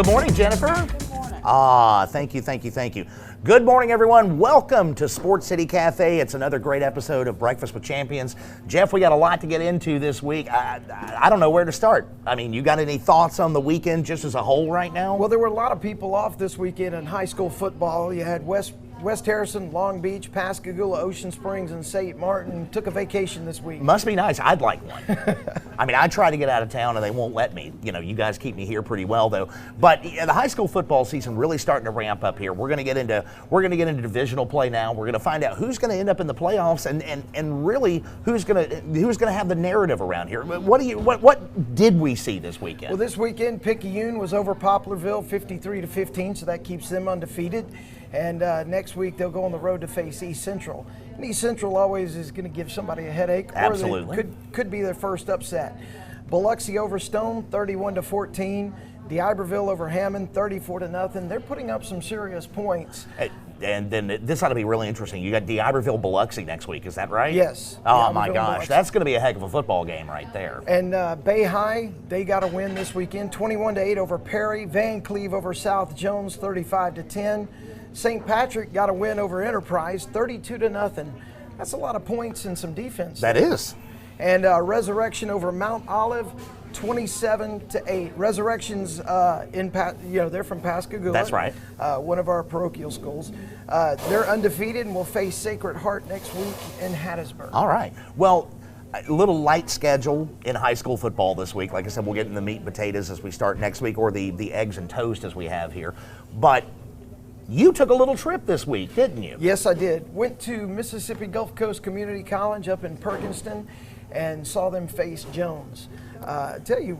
Good morning, Jennifer. Good morning. Thank you. Good morning, everyone. Welcome to Sports City Cafe. It's another great episode of Breakfast with Champions. Jeff, we got a lot to get into this week. I don't know where to start. I mean, you got any thoughts on the weekend just as a whole right now? Well, there were a lot of people off this weekend in high school football. You had West Harrison, Long Beach, Pascagoula, Ocean Springs, and St. Martin took a vacation this week. Must be nice. I'd like one. I mean, I try to get out of town and they won't let me. You know, you guys keep me here pretty well though. But the high school football season really starting to ramp up here. We're going to get into divisional play now. We're going to find out who's going to end up in the playoffs and really who's going to have the narrative around here. What did we see this weekend? Well, this weekend Picayune was over Poplarville 53-15, so that keeps them undefeated. And next week they'll go on the road to face East Central. And East Central always is going to give somebody a headache. Absolutely. Or could be their first upset. Biloxi over Stone 31-14. DeIberville over Hammond 34-0. They're putting up some serious points. And then this ought to be really interesting. You got DeIberville Biloxi next week, is that right? Yes. Oh my gosh, that's going to be a heck of a football game right there. And Bay High, they got a win this weekend, 21-8 over Perry. Van Cleve over South Jones, 35-10. St. Patrick got a win over Enterprise, 32-0. That's a lot of points and some defense. That is. And Resurrection over Mount Olive, 27-8. Resurrection's they're from Pascagoula. That's right. One of our parochial schools. They're undefeated and will face Sacred Heart next week in Hattiesburg. All right. Well, a little light schedule in high school football this week. Like I said, we'll get in the meat and potatoes as we start next week, or the eggs and toast as we have here. But you took a little trip this week, didn't you? Yes, I did. Went to Mississippi Gulf Coast Community College up in Perkinston and saw them face Jones. I tell you,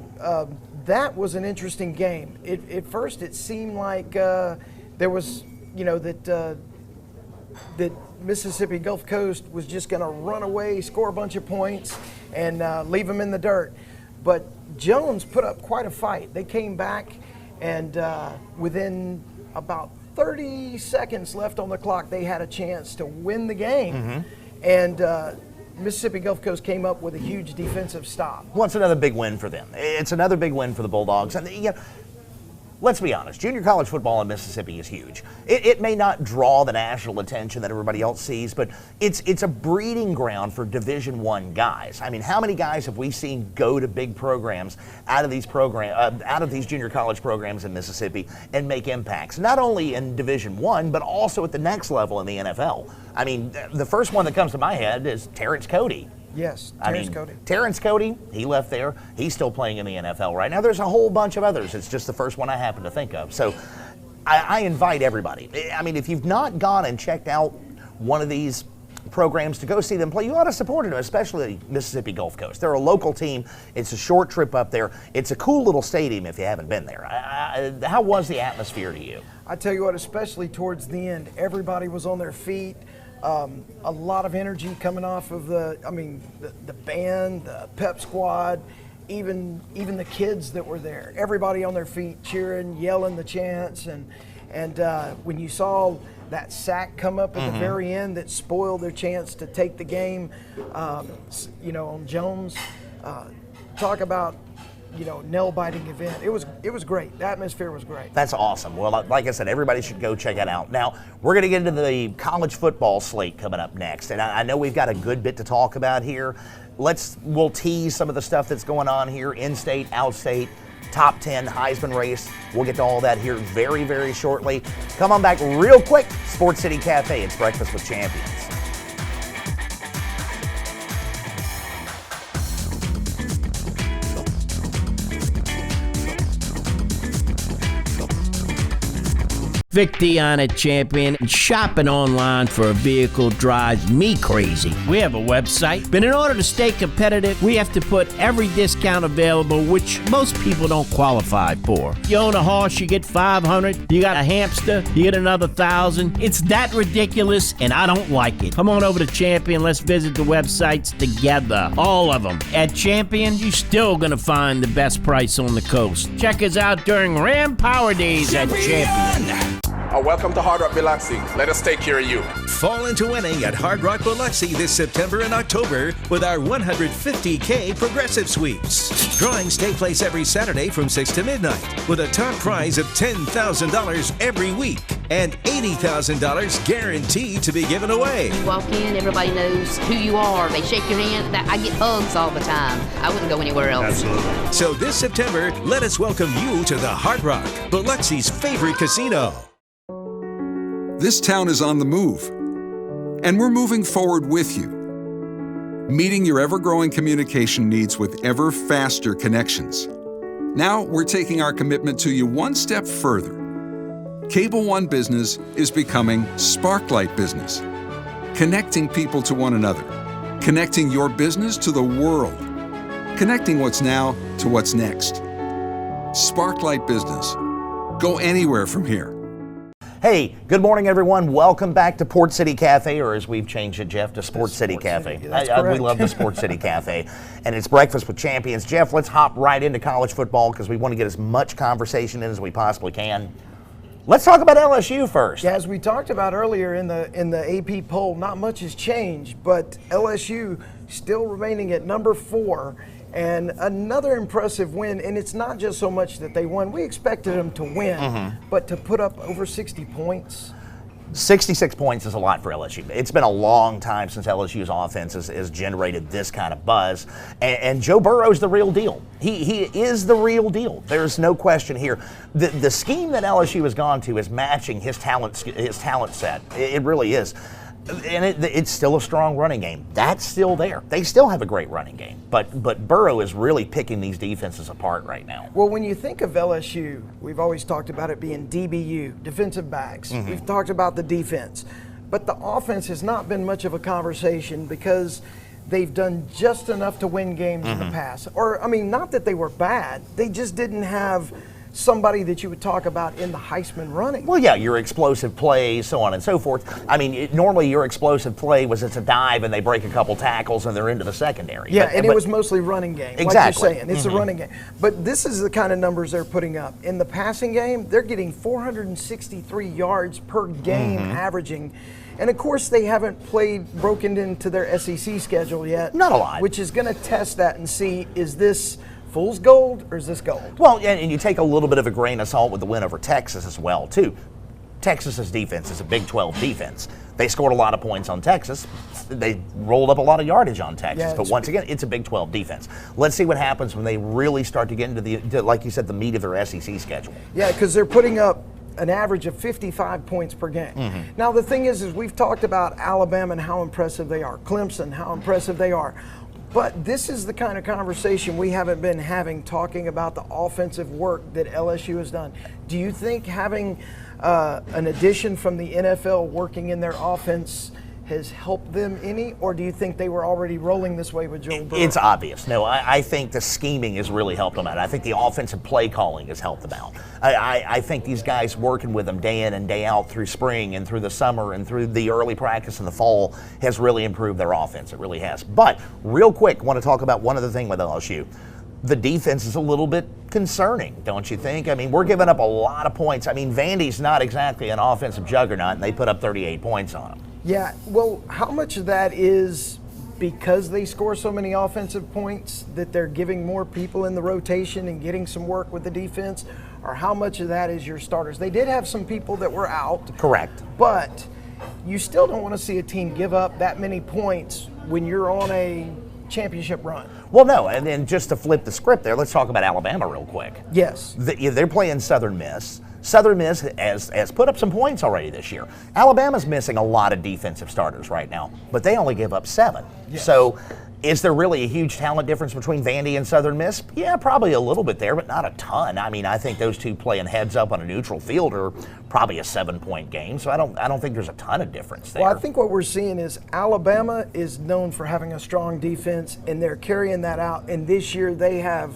that was an interesting game. At first, it seemed like there was, that Mississippi Gulf Coast was just going to run away, score a bunch of points, and leave them in the dirt. But Jones put up quite a fight. They came back, and within about 30 seconds left on the clock, they had a chance to win the game. Mm-hmm. And Mississippi Gulf Coast came up with a huge defensive stop. Well, it's another big win for them. It's another big win for the Bulldogs. And let's be honest, junior college football in Mississippi is huge. It may not draw the national attention that everybody else sees, but it's a breeding ground for Division I guys. I mean, how many guys have we seen go to big programs out of these junior college programs in Mississippi and make impacts, not only in Division I, but also at the next level in the NFL? I mean, the first one that comes to my head is Terrence Cody. Yes, Terrence Cody, he left there. He's still playing in the NFL right now. There's a whole bunch of others. It's just the first one I happen to think of. So I invite everybody. I mean, if you've not gone and checked out one of these programs to go see them play, you ought to support them, especially Mississippi Gulf Coast. They're a local team. It's a short trip up there. It's a cool little stadium if you haven't been there. How was the atmosphere to you? I tell you what, especially towards the end, everybody was on their feet. A lot of energy coming off of the band, the pep squad, even the kids that were there. Everybody on their feet cheering, yelling the chants, and when you saw that sack come up at the very end that spoiled their chance to take the game, on Jones, talk about nail-biting event. It was great. The atmosphere was great. That's awesome. Well, like I said, everybody should go check it out. Now, we're going to get into the college football slate coming up next, and I know we've got a good bit to talk about here. We'll tease some of the stuff that's going on here, in-state, out-state, top 10, Heisman race. We'll get to all that here very, very shortly. Come on back real quick. Sports City Cafe. It's Breakfast with Champions. Vic Dion at Champion. Shopping online for a vehicle drives me crazy. We have a website, but in order to stay competitive, we have to put every discount available, which most people don't qualify for. You own a horse, you get $500. You got a hamster, you get another $1,000. It's that ridiculous, and I don't like it. Come on over to Champion. Let's visit the websites together. All of them. At Champion, you're still going to find the best price on the coast. Check us out during Ram Power Days at Champion. Welcome to Hard Rock Biloxi. Let us take care of you. Fall into winning at Hard Rock Biloxi this September and October with our 150K Progressive Sweeps. Drawings take place every Saturday from 6 to midnight with a top prize of $10,000 every week and $80,000 guaranteed to be given away. You walk in, everybody knows who you are. They shake your hand. I get hugs all the time. I wouldn't go anywhere else. Absolutely. So this September, let us welcome you to the Hard Rock, Biloxi's favorite casino. This town is on the move, and we're moving forward with you, meeting your ever-growing communication needs with ever faster connections. Now we're taking our commitment to you one step further. Cable One Business is becoming Sparklight Business, connecting people to one another, connecting your business to the world, connecting what's now to what's next. Sparklight Business. Go anywhere from here. Hey, good morning, everyone. Welcome back to Port City Cafe, or as we've changed it, Jeff, to Sports City Cafe. We love the Sports City Cafe. And it's Breakfast with Champions. Jeff, let's hop right into college football because we want to get as much conversation in as we possibly can. Let's talk about LSU first. Yeah, as we talked about earlier in the AP poll, not much has changed, but LSU still remaining at number 4. And another impressive win, and it's not just so much that they won. We expected them to win, but to put up over 60 points. 66 points is a lot for LSU. It's been a long time since LSU's offense has generated this kind of buzz. And Joe Burrow's the real deal. He is the real deal. There's no question here. The scheme that LSU has gone to is matching his talent set. It really is. And it's still a strong running game. That's still there. They still have a great running game. But Burrow is really picking these defenses apart right now. Well, when you think of LSU, we've always talked about it being DBU, defensive backs. We've talked about the defense. But the offense has not been much of a conversation because they've done just enough to win games in the past. Or, I mean, not that they were bad. They just didn't have somebody that you would talk about in the Heisman running. Well, yeah, your explosive plays, so on and so forth. I mean, normally your explosive play was it's a dive and they break a couple tackles and they're into the secondary. Yeah, but it was mostly running game, exactly. Like you're saying. It's a running game. But this is the kind of numbers they're putting up. In the passing game, they're getting 463 yards per game averaging. And, of course, they haven't broken into their SEC schedule yet. Not a lot. Which is going to test that and see, is this fool's gold or is this gold? Well, and you take a little bit of a grain of salt with the win over Texas as well, too. Texas's defense is a Big 12 defense. They scored a lot of points on Texas. They rolled up a lot of yardage on Texas. Yeah, but once again, it's a Big 12 defense. Let's see what happens when they really start to get into like you said, the meat of their SEC schedule. Yeah, because they're putting up an average of 55 points per game. Now, the thing is we've talked about Alabama and how impressive they are, Clemson, how impressive they are. But this is the kind of conversation we haven't been having, talking about the offensive work that LSU has done. Do you think having an addition from the NFL working in their offense has helped them any, or do you think they were already rolling this way with Joe Burrow? It's obvious. No, I think the scheming has really helped them out. I think the offensive play calling has helped them out. I think these guys working with them day in and day out through spring and through the summer and through the early practice in the fall has really improved their offense. It really has. But real quick, I want to talk about one other thing with LSU. The defense is a little bit concerning, don't you think? I mean, we're giving up a lot of points. I mean, Vandy's not exactly an offensive juggernaut, and they put up 38 points on them. Yeah, well, how much of that is because they score so many offensive points that they're giving more people in the rotation and getting some work with the defense, or how much of that is your starters? They did have some people that were out. Correct. But you still don't want to see a team give up that many points when you're on a championship run. Well, no, and then just to flip the script there, let's talk about Alabama real quick. Yes. They're playing Southern Miss. Southern Miss has put up some points already this year. Alabama's missing a lot of defensive starters right now, but they only give up 7. Yes. So is there really a huge talent difference between Vandy and Southern Miss? Yeah, probably a little bit there, but not a ton. I mean, I think those two playing heads up on a neutral field are probably a 7-point game, so I don't think there's a ton of difference there. Well, I think what we're seeing is Alabama is known for having a strong defense, and they're carrying that out. And this year they're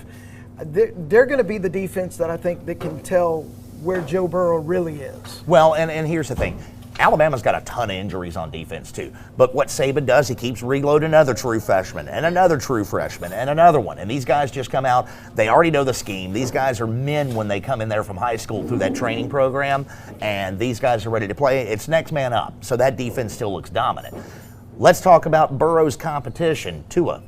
going to be the defense that I think that can tell where Joe Burrow really is. Well, and here's the thing. Alabama's got a ton of injuries on defense too. But what Saban does, he keeps reloading another true freshman and another true freshman and another one. And these guys just come out, they already know the scheme. These guys are men when they come in there from high school through that training program, and these guys are ready to play. It's next man up. So that defense still looks dominant. Let's talk about Burrow's competition, Tua.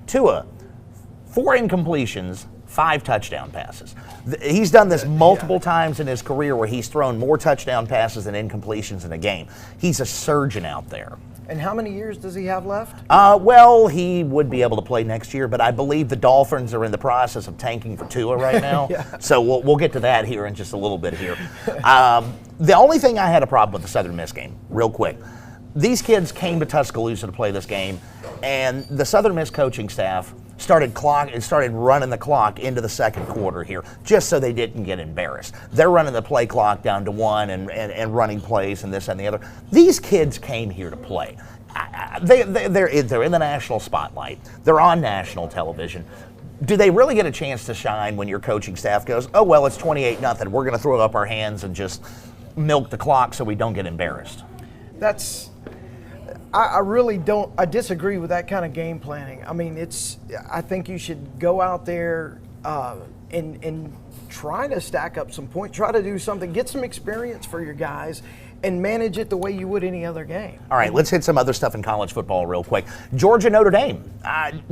4 incompletions, 5 touchdown passes. He's done this multiple times in his career where he's thrown more touchdown passes than incompletions in a game. He's a surgeon out there. And how many years does he have left? Well, he would be able to play next year, but I believe the Dolphins are in the process of tanking for Tua right now. Yeah. So we'll get to that here in just a little bit here. The only thing I had a problem with the Southern Miss game, real quick, these kids came to Tuscaloosa to play this game, and the Southern Miss coaching staff started running the clock into the second quarter here, just so they didn't get embarrassed. They're running the play clock down to 1 and running plays and this and the other. These kids came here to play. They're in the national spotlight. They're on national television. Do they really get a chance to shine when your coaching staff goes, oh, well, it's 28-0. We're going to throw up our hands and just milk the clock so we don't get embarrassed? I really don't. I disagree with that kind of game planning. I mean, I think you should go out there and try to stack up some points. Try to do something. Get some experience for your guys, and manage it the way you would any other game. All right, let's hit some other stuff in college football real quick. Georgia, Notre Dame.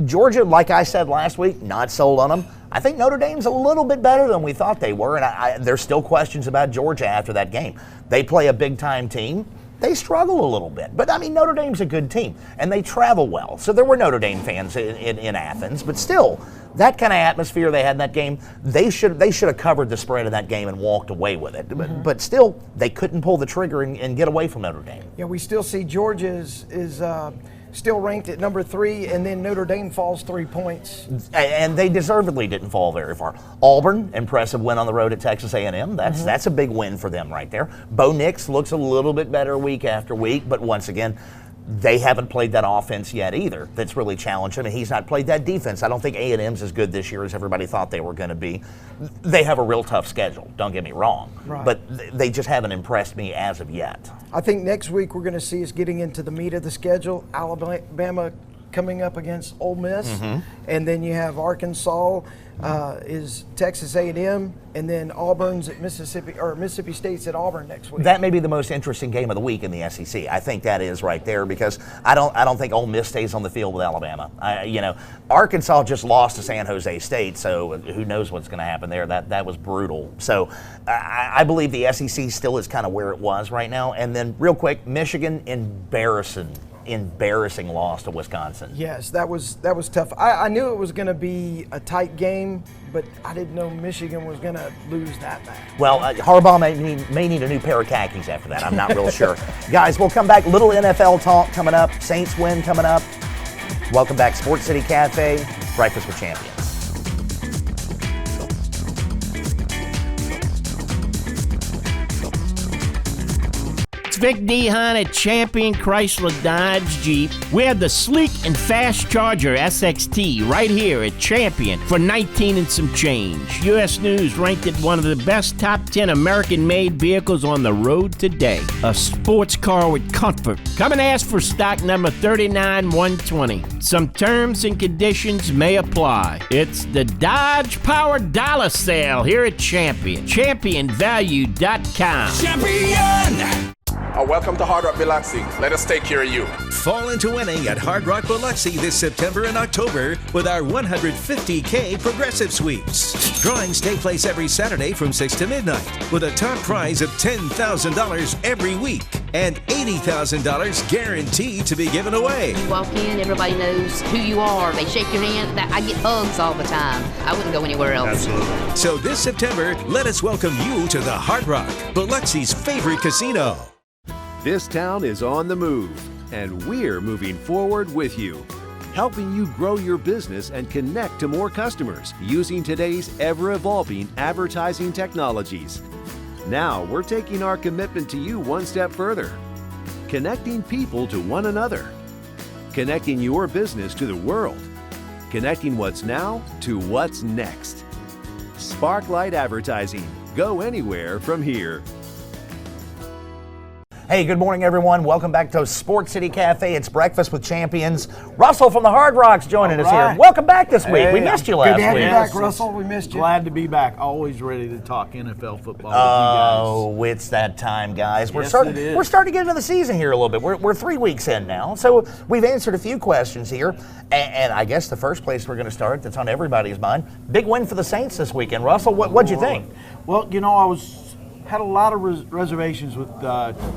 Georgia, like I said last week, not sold on them. I think Notre Dame's a little bit better than we thought they were, and there's still questions about Georgia after that game. They play a big-time team. They struggle a little bit. But, I mean, Notre Dame's a good team, and they travel well. So there were Notre Dame fans in Athens, but still, that kind of atmosphere they had in that game, they should have covered the spread of that game and walked away with it. But still, they couldn't pull the trigger and get away from Notre Dame. Yeah, we still see Georgia is still ranked at number 3, and then Notre Dame falls 3 points. And they deservedly didn't fall very far. Auburn, impressive win on the road at Texas A&M. That's a big win for them right there. Bo Nix looks a little bit better week after week, but once again, they haven't played that offense yet either. That's really challenged him, and he's not played that defense. I don't think A&M's as good this year as everybody thought they were going to be. They have a real tough schedule, don't get me wrong, right, but they just haven't impressed me as of yet. I think next week we're going to see us getting into the meat of the schedule. Alabama coming up against Ole Miss, and then you have Arkansas is Texas A&M, and then Auburn's at Mississippi State's at Auburn next week. That may be the most interesting game of the week in the SEC. I think that is right there, because I don't think Ole Miss stays on the field with Alabama. Arkansas just lost to San Jose State, so who knows what's going to happen there. That was brutal. So I believe the SEC still is kind of where it was right now. And then real quick, Michigan, embarrassing loss to Wisconsin. Yes, that was tough. I knew it was going to be a tight game, but I didn't know Michigan was going to lose that bad. Well, Harbaugh may need a new pair of khakis after that. I'm not real sure. Guys, we'll come back. Little NFL talk coming up. Saints win coming up. Welcome back, Sports City Cafe, Breakfast with Champions. Vic Dehan at Champion Chrysler Dodge Jeep. We have the sleek and fast Charger SXT right here at Champion for $19 and some change. U.S. News ranked it one of the best top 10 American-made vehicles on the road today. A sports car with comfort. Come and ask for stock number 39120. Some terms and conditions may apply. It's the Dodge Power Dollar Sale here at Champion. ChampionValue.com. Champion! Welcome to Hard Rock Biloxi. Let us take care of you. Fall into winning at Hard Rock Biloxi this September and October with our 150K Progressive Sweeps. Drawings take place every Saturday from 6 to midnight with a top prize of $10,000 every week and $80,000 guaranteed to be given away. You walk in, everybody knows who you are. They shake your hand. I get hugs all the time. I wouldn't go anywhere else. Absolutely. So this September, let us welcome you to the Hard Rock, Biloxi's favorite casino. This town is on the move, and we're moving forward with you, helping you grow your business and connect to more customers using today's ever-evolving advertising technologies. Now we're taking our commitment to you one step further, connecting people to one another, connecting your business to the world, connecting what's now to what's next. Sparklight Advertising. Go anywhere from here. Hey, good morning, everyone. Welcome back to Sports City Cafe. It's Breakfast with Champions. Russell from the Hard Rock's joining us here. Welcome back this week. We missed you last Good to have week. you back, Russell. We missed you. Glad to be back. Always ready to talk NFL football Oh, it's that time, guys. We're Yes, starting. it is. We're starting to get into the season here a little bit. We're 3 weeks in now, so we've answered a few questions here. And I guess the first place we're going to start, that's on everybody's mind, big win for the Saints this weekend. Russell, what'd you think? Well, you know, I had a lot of reservations with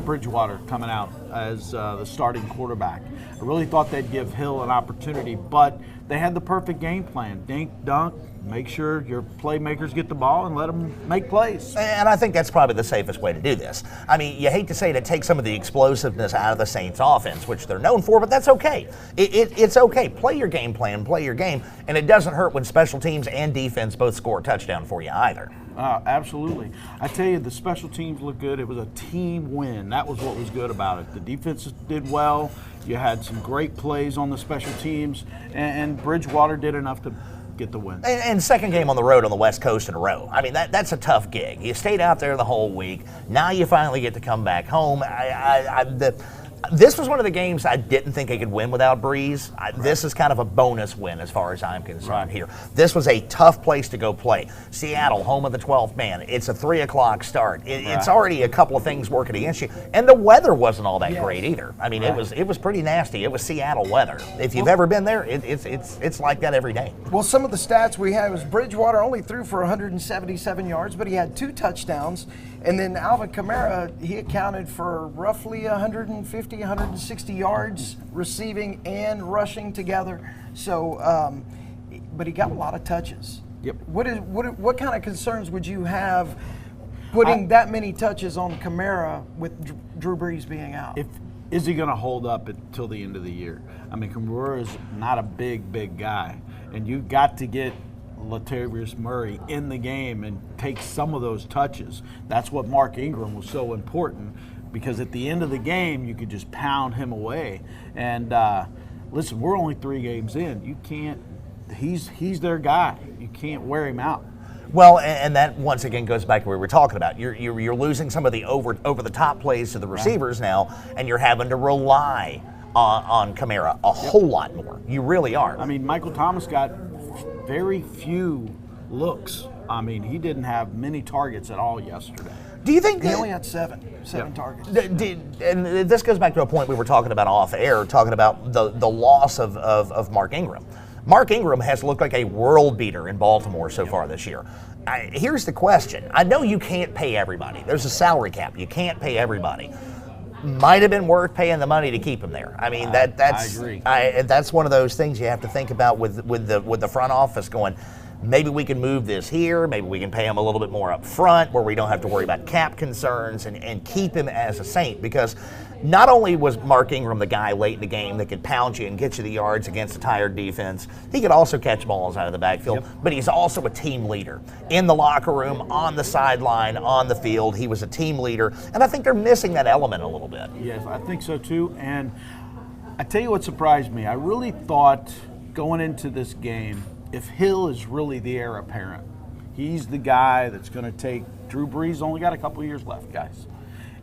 Bridgewater coming out as the starting quarterback. I really thought they'd give Hill an opportunity, but they had the perfect game plan. Dink, dunk, make sure your playmakers get the ball and let them make plays. And I think that's probably the safest way to do this. I mean, you hate to say it, it takes some of the explosiveness out of the Saints offense, which they're known for, but that's okay. It's okay. Play your game plan, play your game, and it doesn't hurt when special teams and defense both score a touchdown for you either. Absolutely. I tell you, the special teams looked good. It was a team win. That was what was good about it. The defense did well. You had some great plays on the special teams, and Bridgewater did enough to get the win. And second game on the road on the West Coast in a row. I mean, that's a tough gig. You stayed out there the whole week. Now you finally get to come back home. This was one of the games I didn't think I could win without Breeze. This is kind of a bonus win as far as I'm concerned here. This was a tough place to go play. Seattle, home of the 12th man. It's a 3 o'clock start. It's already a couple of things working against you. And the weather wasn't all that great either. I mean, it was pretty nasty. It was Seattle weather. If you've ever been there, it's like that every day. Well, some of the stats we had was Bridgewater only threw for 177 yards, but he had 2 touchdowns. And then Alvin Kamara, he accounted for roughly 150, 160 yards receiving and rushing together. So, but he got a lot of touches. Yep. What kind of concerns would you have putting that many touches on Kamara with Drew Brees being out? Is he going to hold up until the end of the year? I mean, Kamara is not a big guy, and you've got to get Latavius Murray in the game and take some of those touches. That's what Mark Ingram was so important, because at the end of the game you could just pound him away. And listen, we're only 3 games in. You can't. He's their guy. You can't wear him out. Well, and that once again goes back to what we were talking about. You're losing some of the over the top plays to the receivers now, and you're having to rely on Kamara a whole lot more. You really are. I mean, Michael Thomas got very few looks. I mean, he didn't have many targets at all yesterday. Do you think he only had seven targets? And this goes back to a point we were talking about off air, talking about the loss of Mark Ingram. Mark Ingram has looked like a world beater in Baltimore so far this year. Here's the question. I know you can't pay everybody. There's a salary cap. You can't pay everybody. Might have been worth paying the money to keep him there. I mean, that's I agree. That's one of those things you have to think about with the front office going, maybe we can move this here, maybe we can pay him a little bit more up front where we don't have to worry about cap concerns and keep him as a Saint, because not only was Mark Ingram the guy late in the game that could pound you and get you the yards against a tired defense, he could also catch balls out of the backfield, but he's also a team leader. In the locker room, on the sideline, on the field, he was a team leader, and I think they're missing that element a little bit. Yes, I think so too, and I tell you what surprised me. I really thought going into this game, if Hill is really the heir apparent, he's the guy that's going to take Drew Brees. Only got a couple of years left, guys.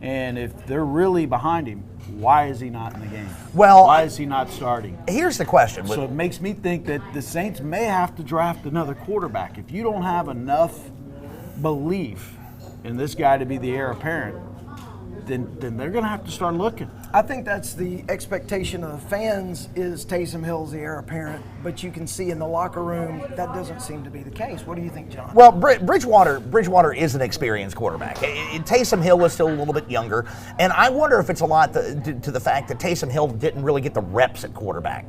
And if they're really behind him, why is he not in the game? Well, why is he not starting? Here's the question. So it makes me think that the Saints may have to draft another quarterback. If you don't have enough belief in this guy to be the heir apparent, then they're going to have to start looking. I think that's the expectation of the fans, is Taysom Hill's the heir apparent, but you can see in the locker room that doesn't seem to be the case. What do you think, John? Well, Bridgewater is an experienced quarterback. Taysom Hill is still a little bit younger, and I wonder if it's a lot to the fact that Taysom Hill didn't really get the reps at quarterback,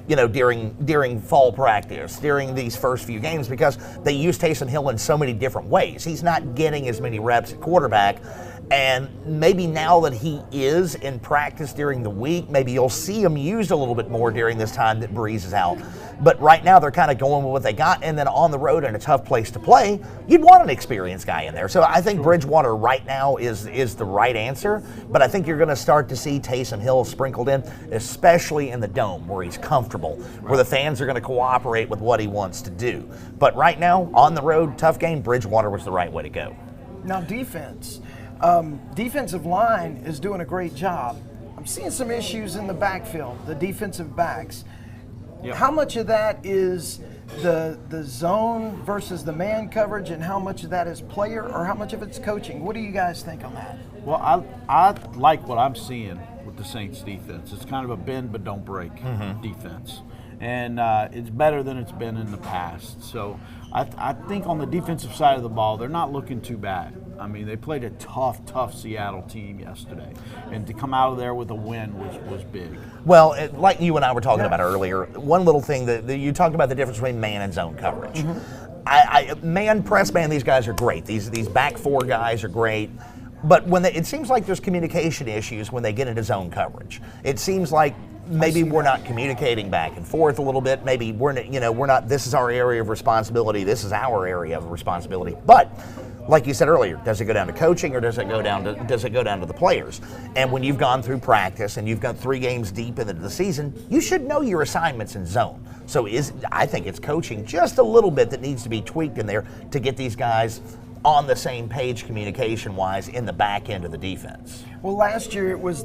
you know, during fall practice, during these first few games, because they use Taysom Hill in so many different ways. He's not getting as many reps at quarterback. And maybe now that he is in practice during the week, maybe you'll see him used a little bit more during this time that Breeze is out. But right now they're kind of going with what they got, and then on the road in a tough place to play, you'd want an experienced guy in there. So I think Bridgewater right now is the right answer, but I think you're going to start to see Taysom Hill sprinkled in, especially in the Dome where he's comfortable, where the fans are going to cooperate with what he wants to do. But right now, on the road, tough game, Bridgewater was the right way to go. Now defense. Defensive line is doing a great job. I'm seeing some issues in the backfield, the defensive backs. Yep. How much of that is the zone versus the man coverage, and how much of that is player, or how much of it's coaching? What do you guys think on that? Well, I like what I'm seeing with the Saints defense. It's kind of a bend but don't break defense. And it's better than it's been in the past. So I think on the defensive side of the ball, they're not looking too bad. I mean, they played a tough Seattle team yesterday. And to come out of there with a win was big. Well, like you and I were talking about earlier, one little thing that you talked about the difference between man and zone coverage. Man, press man, these guys are great. These back four guys are great. But when it seems like there's communication issues when they get into zone coverage. It seems like maybe we're not communicating back and forth a little bit. Maybe we're not. This is our area of responsibility. This is our area of responsibility. But like you said earlier, does it go down to coaching, or does it go down to the players? And when you've gone through practice and you've got 3 games deep into the season, you should know your assignments in zone. So I think it's coaching just a little bit that needs to be tweaked in there to get these guys on the same page communication-wise in the back end of the defense. Well, last year it was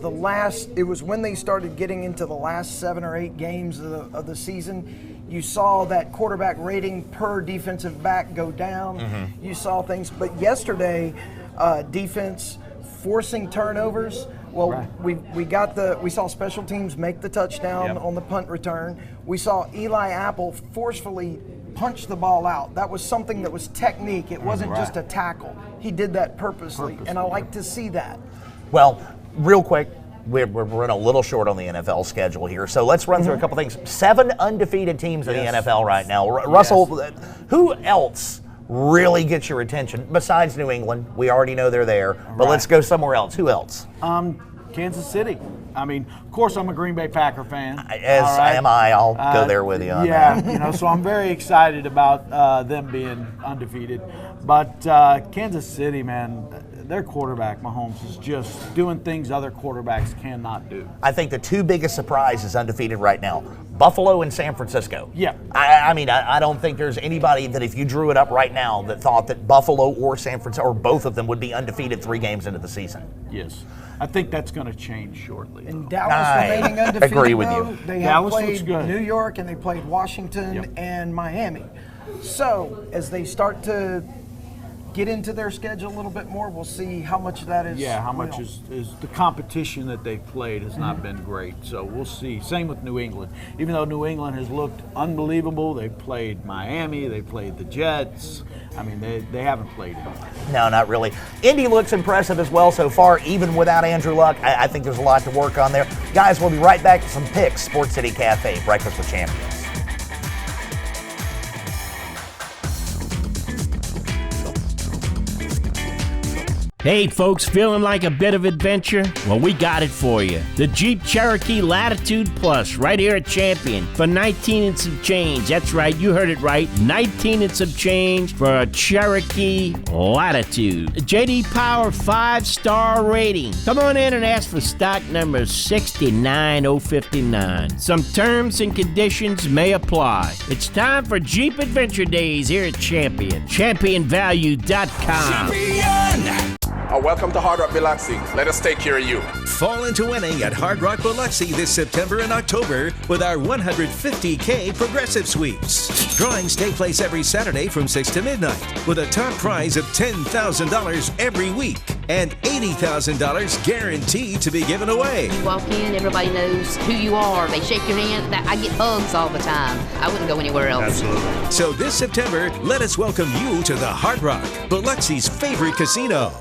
when they started getting into the last 7 or 8 games of the season. You saw that quarterback rating per defensive back go down. You saw things, but yesterday, defense forcing turnovers. Well, right. we saw special teams make the touchdown on the punt return. We saw Eli Apple forcefully punch the ball out. That was something that was technique. It wasn't just a tackle. He did that purposely, and I like to see that. Well, real quick, we're running a little short on the NFL schedule here, so let's run through a couple things. 7 undefeated teams in the NFL right now. Russell, who else really gets your attention besides New England? We already know they're there, but let's go somewhere else. Who else? Kansas City. I mean, of course, I'm a Green Bay Packer fan. Am I. I'll go there with you on that. So I'm very excited about them being undefeated. But Kansas City, man, their quarterback, Mahomes, is just doing things other quarterbacks cannot do. I think the 2 biggest surprises undefeated right now, Buffalo and San Francisco. Yeah. I mean, I don't think there's anybody that if you drew it up right now that thought that Buffalo or San Francisco or both of them would be undefeated 3 games into the season. Yes. I think that's going to change shortly. And Dallas remaining undefeated. Agree with you. They have played New York and they played Washington and Miami. So as they start to get into their schedule a little bit more, we'll see how much that is. Yeah, how much is the competition that they've played has not been great. So we'll see. Same with New England. Even though New England has looked unbelievable, they've played Miami, they played the Jets. I mean, they haven't played it. No, not really. Indy looks impressive as well so far, even without Andrew Luck. I think there's a lot to work on there. Guys, we'll be right back to some picks. Sports City Cafe, Breakfast with Champions. Hey folks, feeling like a bit of adventure? Well, we got it for you. The Jeep Cherokee Latitude Plus right here at Champion for 19 and some change. That's right, you heard it right. 19 and some change for a Cherokee Latitude. A JD Power 5-star rating. Come on in and ask for stock number 69059. Some terms and conditions may apply. It's time for Jeep Adventure Days here at Champion. ChampionValue.com. Champion! Welcome to Hard Rock Biloxi. Let us take care of you. Fall into winning at Hard Rock Biloxi this September and October with our 150K Progressive Sweeps. Drawings take place every Saturday from 6 to midnight with a top prize of $10,000 every week and $80,000 guaranteed to be given away. You walk in, everybody knows who you are. They shake your hand. I get hugs all the time. I wouldn't go anywhere else. Absolutely. So this September, let us welcome you to the Hard Rock, Biloxi's favorite casino.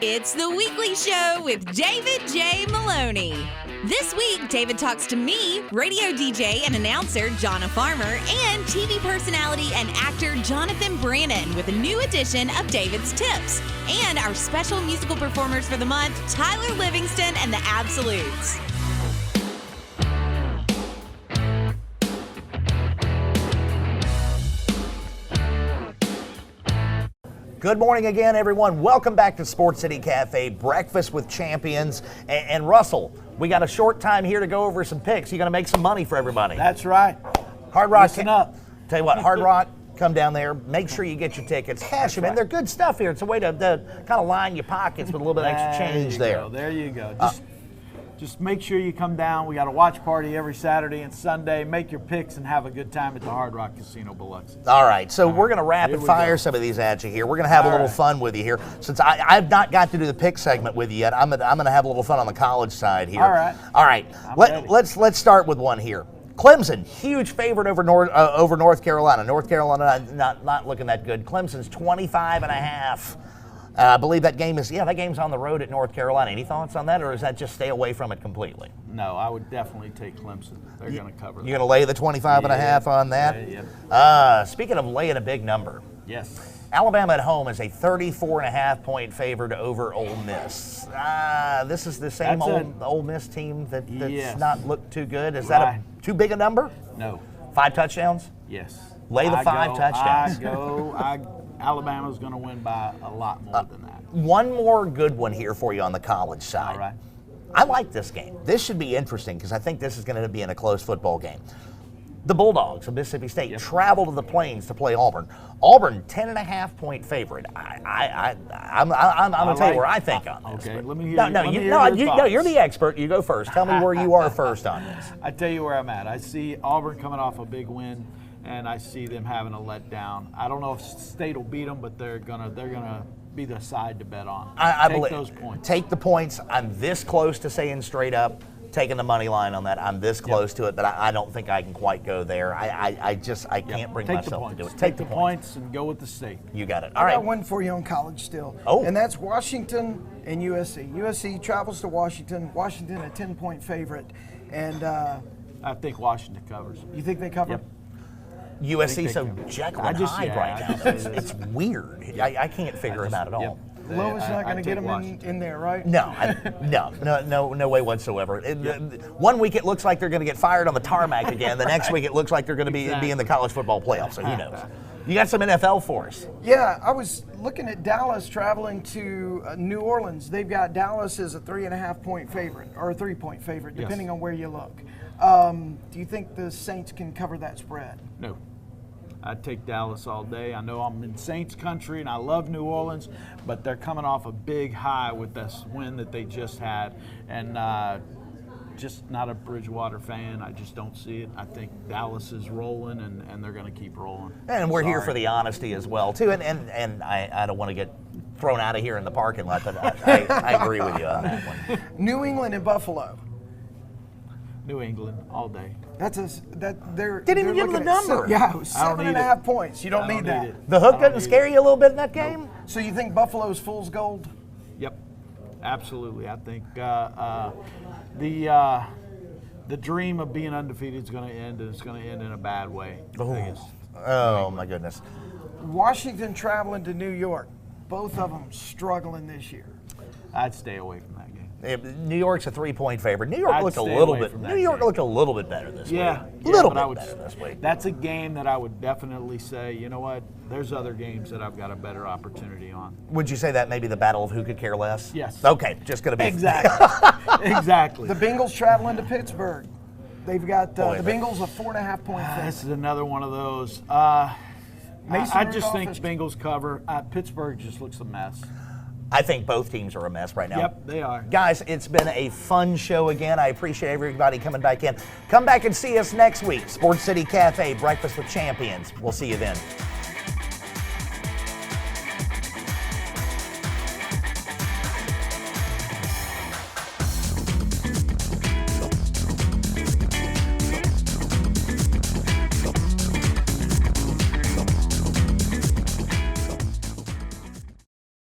It's the Weekly Show with David J. Maloney. This week, David talks to me, radio DJ and announcer Jonna Farmer, and TV personality and actor Jonathan Brannon with a new edition of David's Tips, and our special musical performers for the month, Tyler Livingston and the Absolutes. Good morning again, everyone. Welcome back to Sports City Cafe, Breakfast with Champions. And Russell, we got a short time here to go over some picks. You're going to make some money for everybody. That's right. Hard Rock. Listen up. Tell you what, Hard Rock come down there. Make sure you get your tickets. Cash them in. They're good stuff here. It's a way to kind of line your pockets with a little bit of extra change there. There you go. Just make sure you come down. We got a watch party every Saturday and Sunday. Make your picks and have a good time at the Hard Rock Casino Biloxi. All right, so we're going to rapid fire some of these at you here. We're going to have a little fun with you here. Since I've not got to do the pick segment with you yet, I'm going to have a little fun on the college side here. All right. Let's start with one here. Clemson, huge favorite over North Carolina. North Carolina not looking that good. Clemson's 25.5. I believe that game's on the road at North Carolina. Any thoughts on that, or is that just stay away from it completely? No, I would definitely take Clemson. They're going to cover that. You're going to lay the 25.5 on that? Yeah. Speaking of laying a big number. Yes. Alabama at home is a 34.5 point favorite over Ole Miss. This is the same Ole Miss team that's not looked too good. Is that too big a number? No. 5 touchdowns? Yes. Lay the 5 touchdowns. Alabama's going to win by a lot more than that. One more good one here for you on the college side. All right. I like this game. This should be interesting because I think this is going to be in a close football game. The Bulldogs of Mississippi State travel to the Plains to play Auburn. Auburn, 10.5 point favorite. I'm going to tell you where I think on this. Okay, let me hear you're the expert. You go first. Tell me where you are first on this. I tell you where I'm at. I see Auburn coming off a big win, and I see them having a letdown. I don't know if State will beat them, but they're gonna be the side to bet on. I take believe those points. Take the points. I'm this close to saying straight up, taking the money line on that. I'm this close to it, but I don't think I can quite go there. I can't bring myself to do it. Take the points and go with the State. You got it. All right. I got one for you on college still. Oh. And that's Washington and USC. USC travels to Washington. Washington a 10-point favorite. And I think Washington covers. You think they cover? Yep. USC so Jekyll and Hyde right now. It's weird. I can't figure him out at all. Lowe's not going to get him in there, right? No way whatsoever. One week it looks like they're going to get fired on the tarmac again. The next week it looks like they're going to be in the college football playoffs. So who knows? You got some NFL for us? Yeah, I was looking at Dallas traveling to New Orleans. They've got Dallas as a 3.5 point favorite or a 3 point favorite, depending on where you look. Do you think the Saints can cover that spread? No. I'd take Dallas all day. I know I'm in Saints country and I love New Orleans, but they're coming off a big high with this win that they just had. And just not a Bridgewater fan. I just don't see it. I think Dallas is rolling and they're going to keep rolling. And we're here for the honesty as well, too. And I don't want to get thrown out of here in the parking lot, but I agree with you on that one. New England and Buffalo. New England all day. Didn't even give the number. Yeah, it was 7.5 points. You don't need that. The hook doesn't scare you a little bit in that game? Nope. So you think Buffalo's fool's gold? Yep, absolutely. I think the dream of being undefeated is going to end, and it's going to end in a bad way. Oh my goodness. Washington traveling to New York. Both of them struggling this year. I'd stay away from that game. New York's a 3 point favorite. New York looked a little bit better this week. Yeah, a little bit better this week. That's a game that I would definitely say, you know what, there's other games that I've got a better opportunity on. Would you say that maybe the battle of who could care less? Yes. Okay, just going to be. Exactly. Exactly. The Bengals traveling to Pittsburgh. They've got the Bengals a 4.5 point favorite. This is another one of those. I just think Bengals cover. Pittsburgh just looks a mess. I think both teams are a mess right now. Yep, they are. Guys, it's been a fun show again. I appreciate everybody coming back in. Come back and see us next week. Sports City Cafe, Breakfast with Champions. We'll see you then.